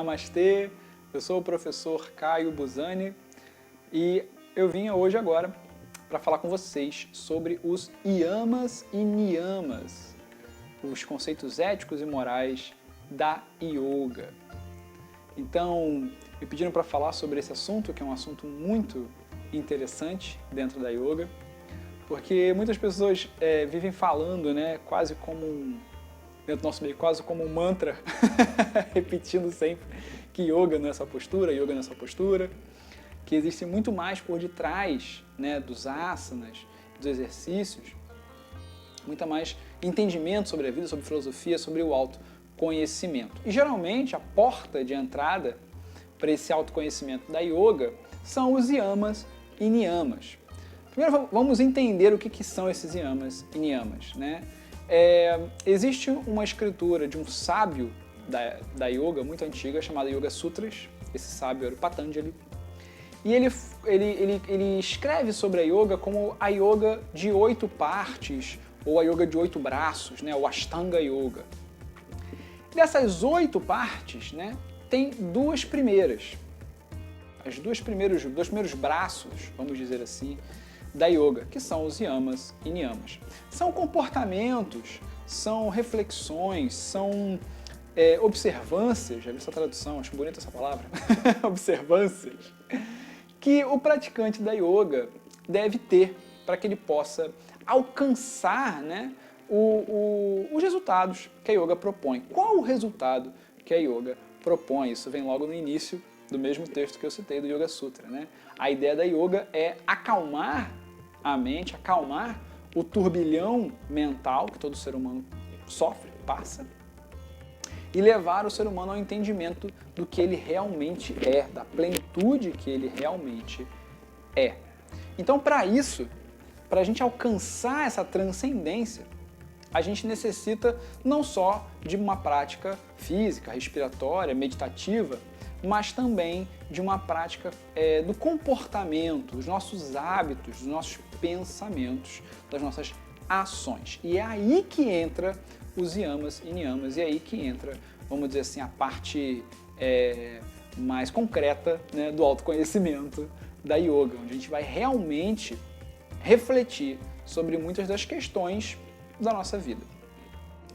Namastê, eu sou o professor Caio Busani e eu vim hoje agora para falar com vocês sobre os yamas e niyamas, os conceitos éticos e morais da yoga. Então, me pediram para falar sobre esse assunto, que é um assunto muito interessante dentro da yoga, porque muitas pessoas vivem falando, né, quase como dentro do nosso meio, quase como um mantra, repetindo sempre que yoga não é essa postura, yoga não é essa postura, que existe muito mais por detrás, né, dos asanas, dos exercícios, muito mais entendimento sobre a vida, sobre filosofia, sobre o autoconhecimento. E geralmente a porta de entrada para esse autoconhecimento da yoga são os yamas e niyamas. Primeiro vamos entender o que são esses yamas e niyamas, né? Existe uma escritura de um sábio da yoga muito antiga, chamada Yoga Sutras. Esse sábio era o Patanjali. E ele escreve sobre a yoga como a yoga de 8 partes, ou a yoga de 8 braços, né? O Ashtanga Yoga. Dessas 8 partes, né, tem duas primeiras. Os dois primeiros braços, vamos dizer assim, da yoga, que são os yamas e niyamas. São comportamentos, são reflexões, são observâncias, já vi essa tradução, acho bonita essa palavra, observâncias, que o praticante da yoga deve ter para que ele possa alcançar, né, os resultados que a yoga propõe. Qual o resultado que a yoga propõe? Isso vem logo no início do mesmo texto que eu citei do Yoga Sutra, né? A ideia da yoga é acalmar a mente, acalmar o turbilhão mental que todo ser humano sofre, passa, e levar o ser humano ao entendimento do que ele realmente é, da plenitude que ele realmente é. Então, para isso, para a gente alcançar essa transcendência, a gente necessita não só de uma prática física, respiratória, meditativa, mas também de uma prática do comportamento, dos nossos hábitos, dos nossos pensamentos, das nossas ações. E é aí que entra os yamas e niyamas, e é aí que entra, vamos dizer assim, a parte mais concreta, né, do autoconhecimento da yoga, onde a gente vai realmente refletir sobre muitas das questões da nossa vida.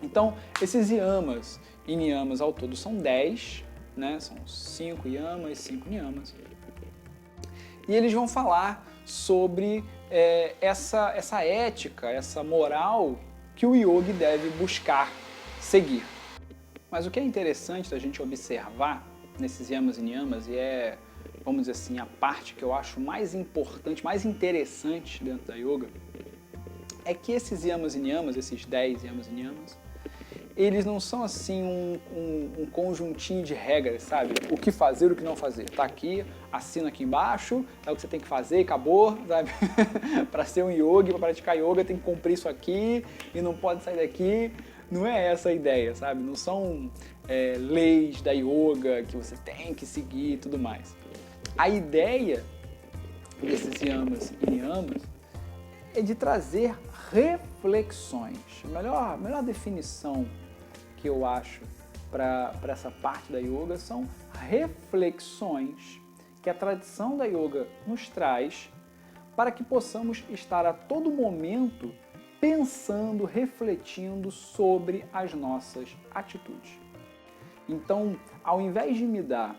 Então, esses yamas e niyamas ao todo são 10, né? São 5 yamas, 5 niyamas. E eles vão falar sobre essa ética, essa moral que o yogi deve buscar seguir. Mas o que é interessante da gente observar nesses yamas e niyamas, e vamos dizer assim, a parte que eu acho mais importante, mais interessante dentro da yoga, é que esses yamas e niyamas, esses 10 yamas e niyamas, eles não são assim um conjuntinho de regras, sabe? O que fazer, o que não fazer. Tá aqui, assina aqui embaixo, é o que você tem que fazer, acabou, sabe? Para ser um yogi, para praticar yoga, tem que cumprir isso aqui e não pode sair daqui. Não é essa a ideia, sabe? Não são leis da yoga que você tem que seguir e tudo mais. A ideia desses yamas e niyamas é de trazer reflexões. A melhor definição que eu acho para essa parte da yoga são reflexões que a tradição da yoga nos traz para que possamos estar a todo momento pensando, refletindo sobre as nossas atitudes. Então, ao invés de me dar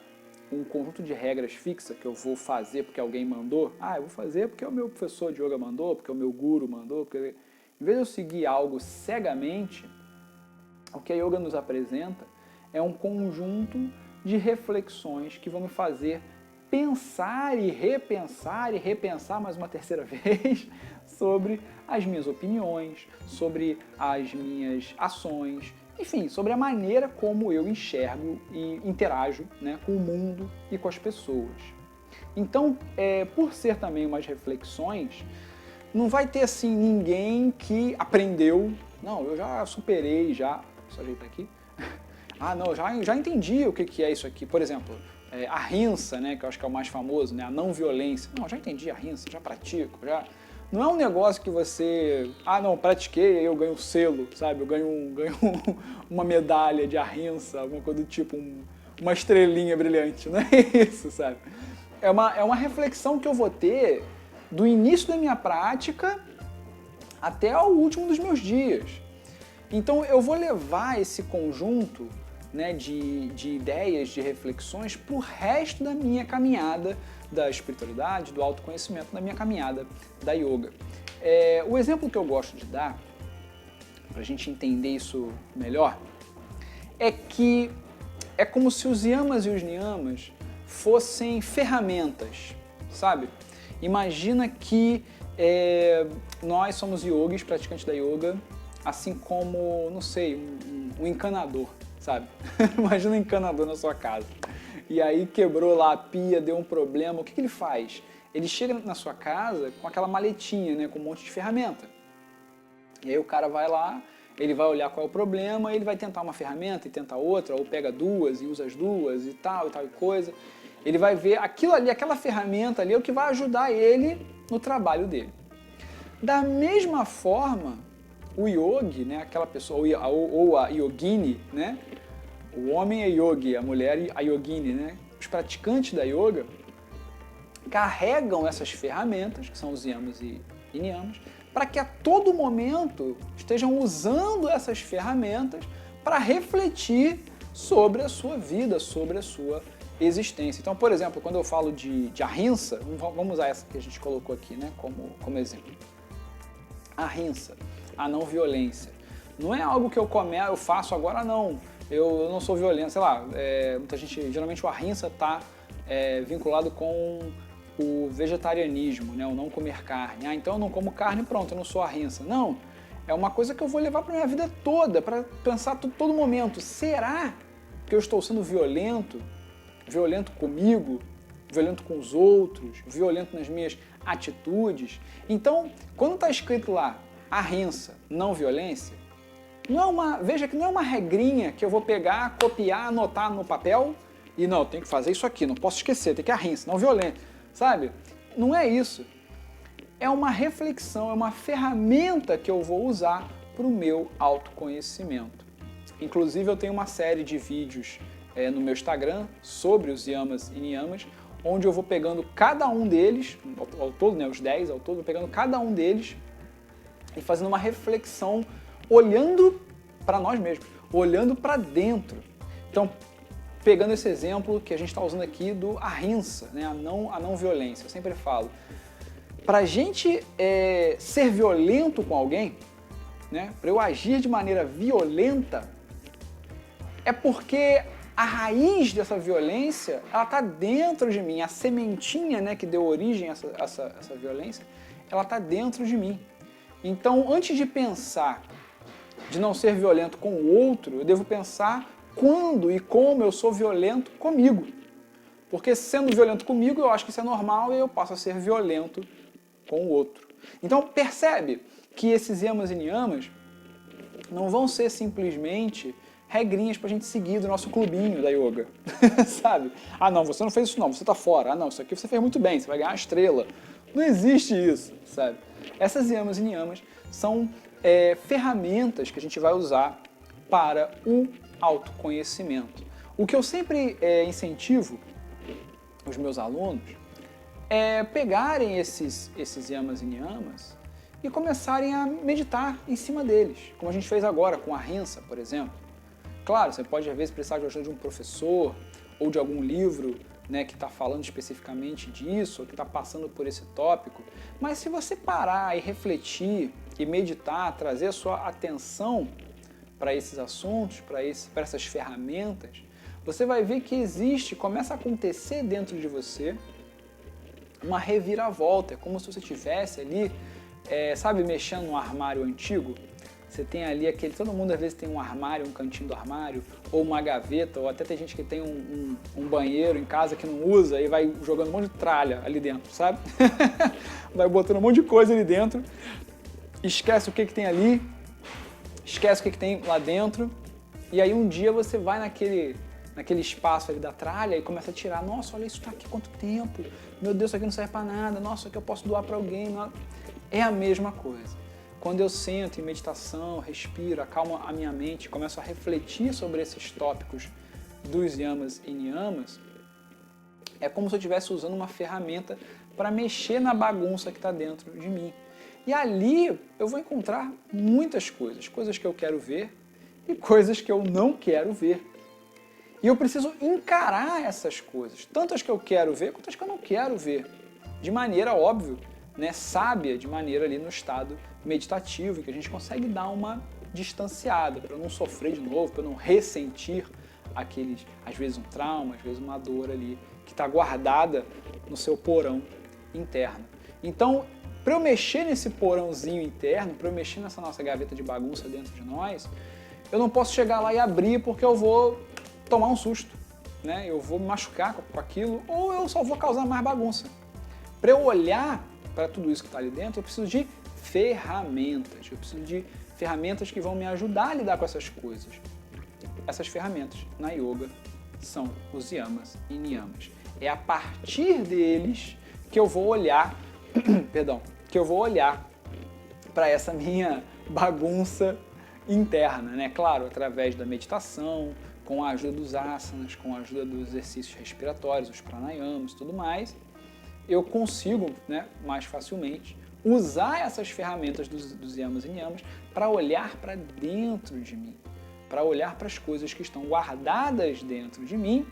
um conjunto de regras fixa que eu vou fazer porque alguém mandou, eu vou fazer porque o meu professor de yoga mandou, porque o meu guru mandou, porque... Em vez de eu seguir algo cegamente, o que a yoga nos apresenta é um conjunto de reflexões que vão me fazer pensar e repensar mais uma terceira vez sobre as minhas opiniões, sobre as minhas ações, enfim, sobre a maneira como eu enxergo e interajo, né, com o mundo e com as pessoas. Então, por ser também umas reflexões, não vai ter assim ninguém que aprendeu, não, eu já superei, deixa eu ajeitar aqui, não, já entendi o que é isso aqui, por exemplo, a rinsa, né, que eu acho que é o mais famoso, né, a não violência, não, já entendi a rinsa, já pratico, já... Não é um negócio que você, não, pratiquei, aí eu ganho um selo, sabe, eu ganho uma medalha de ahimsa, alguma coisa do tipo, uma estrelinha brilhante, não é isso, sabe? É uma reflexão que eu vou ter do início da minha prática até o último dos meus dias. Então eu vou levar esse conjunto, né, de ideias, de reflexões para o resto da minha caminhada da espiritualidade, do autoconhecimento, da minha caminhada da yoga. O exemplo que eu gosto de dar, para a gente entender isso melhor, é que é como se os yamas e os niyamas fossem ferramentas, sabe? Imagina que nós somos yogis, praticantes da yoga, assim como, não sei, um encanador, sabe? Imagina um encanador na sua casa. E aí quebrou lá a pia, deu um problema, o que ele faz? Ele chega na sua casa com aquela maletinha, né, com um monte de ferramenta. E aí o cara vai lá, ele vai olhar qual é o problema, ele vai tentar uma ferramenta e tenta outra, ou pega duas e usa as duas e tal e coisa. Ele vai ver aquilo ali, aquela ferramenta ali é o que vai ajudar ele no trabalho dele. Da mesma forma, o yogi, né, aquela pessoa, ou a yogini, né, o homem é yogi, a mulher é a yogini, né, os praticantes da yoga carregam essas ferramentas, que são os yamas e niyamas, para que a todo momento estejam usando essas ferramentas para refletir sobre a sua vida, sobre a sua existência. Então, por exemplo, quando eu falo de ahimsa, vamos usar essa que a gente colocou aqui, né, como exemplo. Ahimsa, a não violência. Não é algo que eu faço agora, não. Eu não sou violento, sei lá, muita gente, geralmente o ahimsa está vinculado com o vegetarianismo, né, o não comer carne. Ah, então eu não como carne, pronto, eu não sou ahimsa. Não, é uma coisa que eu vou levar para minha vida toda, para pensar todo momento. Será que eu estou sendo violento? Violento comigo? Violento com os outros? Violento nas minhas atitudes? Então, quando está escrito lá, ahimsa, não violência, veja que não é uma regrinha que eu vou pegar, copiar, anotar no papel e não, eu tenho que fazer isso aqui, não posso esquecer, tem que ahimsa, não violência, sabe? Não é isso. É uma reflexão, é uma ferramenta que eu vou usar para o meu autoconhecimento. Inclusive, eu tenho uma série de vídeos no meu Instagram sobre os yamas e niyamas, onde eu vou pegando cada um deles, ao todo, né, os 10 ao todo, vou pegando cada um deles e fazendo uma reflexão, olhando para nós mesmos, olhando para dentro. Então, pegando esse exemplo que a gente está usando aqui do ahimsa, né, a não violência, eu sempre falo, para a gente ser violento com alguém, né, para eu agir de maneira violenta, é porque a raiz dessa violência, ela está dentro de mim, a sementinha, né, que deu origem a essa violência, ela está dentro de mim. Então, antes de pensar de não ser violento com o outro, eu devo pensar quando e como eu sou violento comigo. Porque sendo violento comigo, eu acho que isso é normal e eu passo a ser violento com o outro. Então, percebe que esses yamas e niyamas não vão ser simplesmente regrinhas pra gente seguir do nosso clubinho da yoga, sabe? Ah, não, você não fez isso não, você tá fora. Ah, não, isso aqui você fez muito bem, você vai ganhar uma estrela. Não existe isso, sabe? Essas yamas e niyamas são ferramentas que a gente vai usar para o autoconhecimento. O que eu sempre incentivo os meus alunos é pegarem esses yamas e niyamas e começarem a meditar em cima deles, como a gente fez agora com a ahimsa, por exemplo. Claro, você pode às vezes precisar de ajuda de um professor ou de algum livro, né, que está falando especificamente disso, ou que está passando por esse tópico, mas se você parar e refletir e meditar, trazer a sua atenção para esses assuntos, para essas ferramentas, você vai ver que começa a acontecer dentro de você uma reviravolta. É como se você estivesse ali, sabe, mexendo num armário antigo. Você tem ali todo mundo às vezes tem um armário, um cantinho do armário, ou uma gaveta, ou até tem gente que tem um banheiro em casa que não usa e vai jogando um monte de tralha ali dentro, sabe? Vai botando um monte de coisa ali dentro, esquece o que tem ali, esquece o que tem lá dentro, e aí um dia você vai naquele espaço ali da tralha e começa a tirar. Nossa, olha isso tá aqui há quanto tempo, meu Deus, isso aqui não serve para nada, nossa, isso aqui eu posso doar para alguém. É a mesma coisa. Quando eu sento em meditação, respiro, acalmo a minha mente, começo a refletir sobre esses tópicos dos yamas e niyamas, é como se eu estivesse usando uma ferramenta para mexer na bagunça que está dentro de mim. E ali eu vou encontrar muitas coisas, coisas que eu quero ver e coisas que eu não quero ver. E eu preciso encarar essas coisas, tanto as que eu quero ver quanto as que eu não quero ver, de maneira, óbvio, né, sábia, de maneira ali no estado meditativo, em que a gente consegue dar uma distanciada, para eu não sofrer de novo, para eu não ressentir aqueles, às vezes um trauma, às vezes uma dor ali, que está guardada no seu porão interno. Então, para eu mexer nesse porãozinho interno, para eu mexer nessa nossa gaveta de bagunça dentro de nós, eu não posso chegar lá e abrir porque eu vou tomar um susto, né? Eu vou me machucar com aquilo ou eu só vou causar mais bagunça. Para eu olhar para tudo isso que está ali dentro, eu preciso de ferramentas. Eu preciso de ferramentas que vão me ajudar a lidar com essas coisas. Essas ferramentas na yoga são os yamas e niyamas. É a partir deles que eu vou olhar, que eu vou olhar para essa minha bagunça interna, né? Claro, através da meditação, com a ajuda dos asanas, com a ajuda dos exercícios respiratórios, os pranayamas e tudo mais, eu consigo, né, mais facilmente usar essas ferramentas dos yamas e niyamas para olhar para dentro de mim, para olhar para as coisas que estão guardadas dentro de mim,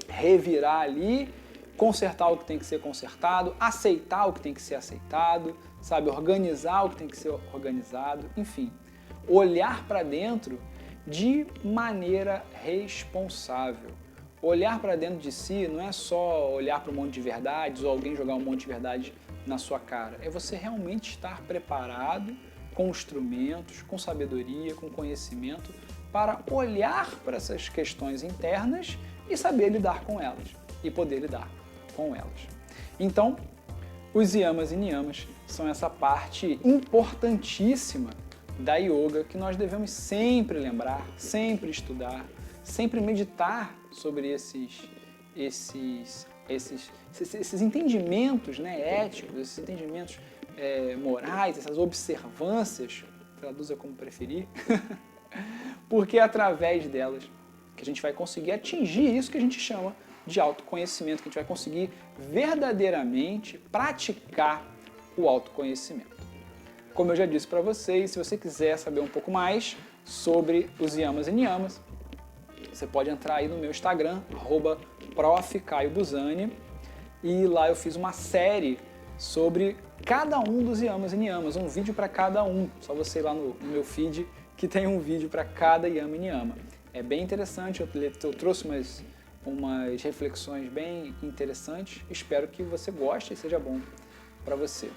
revirar ali, consertar o que tem que ser consertado, aceitar o que tem que ser aceitado, sabe, organizar o que tem que ser organizado, enfim, olhar para dentro de maneira responsável. Olhar para dentro de si não é só olhar para um monte de verdades ou alguém jogar um monte de verdade na sua cara. É você realmente estar preparado com instrumentos, com sabedoria, com conhecimento para olhar para essas questões internas e saber lidar com elas e poder lidar com elas. Então, os yamas e niyamas são essa parte importantíssima da yoga que nós devemos sempre lembrar, sempre estudar, sempre meditar sobre esses entendimentos, né, éticos, esses entendimentos morais, essas observâncias, traduza como preferir, porque é através delas que a gente vai conseguir atingir isso que a gente chama de autoconhecimento, que a gente vai conseguir verdadeiramente praticar o autoconhecimento. Como eu já disse para vocês, se você quiser saber um pouco mais sobre os yamas e niyamas, você pode entrar aí no meu Instagram, @prof.caio_buzani, e lá eu fiz uma série sobre cada um dos yamas e niyamas, um vídeo para cada um. Só você ir lá no meu feed que tem um vídeo para cada yama e niyama. É bem interessante, eu trouxe umas reflexões bem interessantes. Espero que você goste e seja bom para você.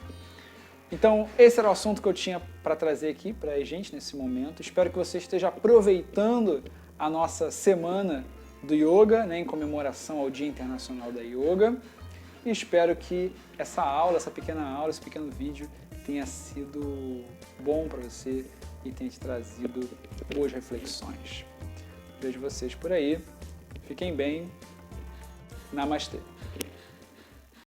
Então, esse era o assunto que eu tinha para trazer aqui para a gente nesse momento. Espero que você esteja aproveitando a nossa semana do yoga, né, em comemoração ao Dia Internacional da Yoga. E espero que essa aula, esse pequeno vídeo tenha sido bom para você e tenha te trazido boas reflexões. Vejo vocês por aí. Fiquem bem. Namastê.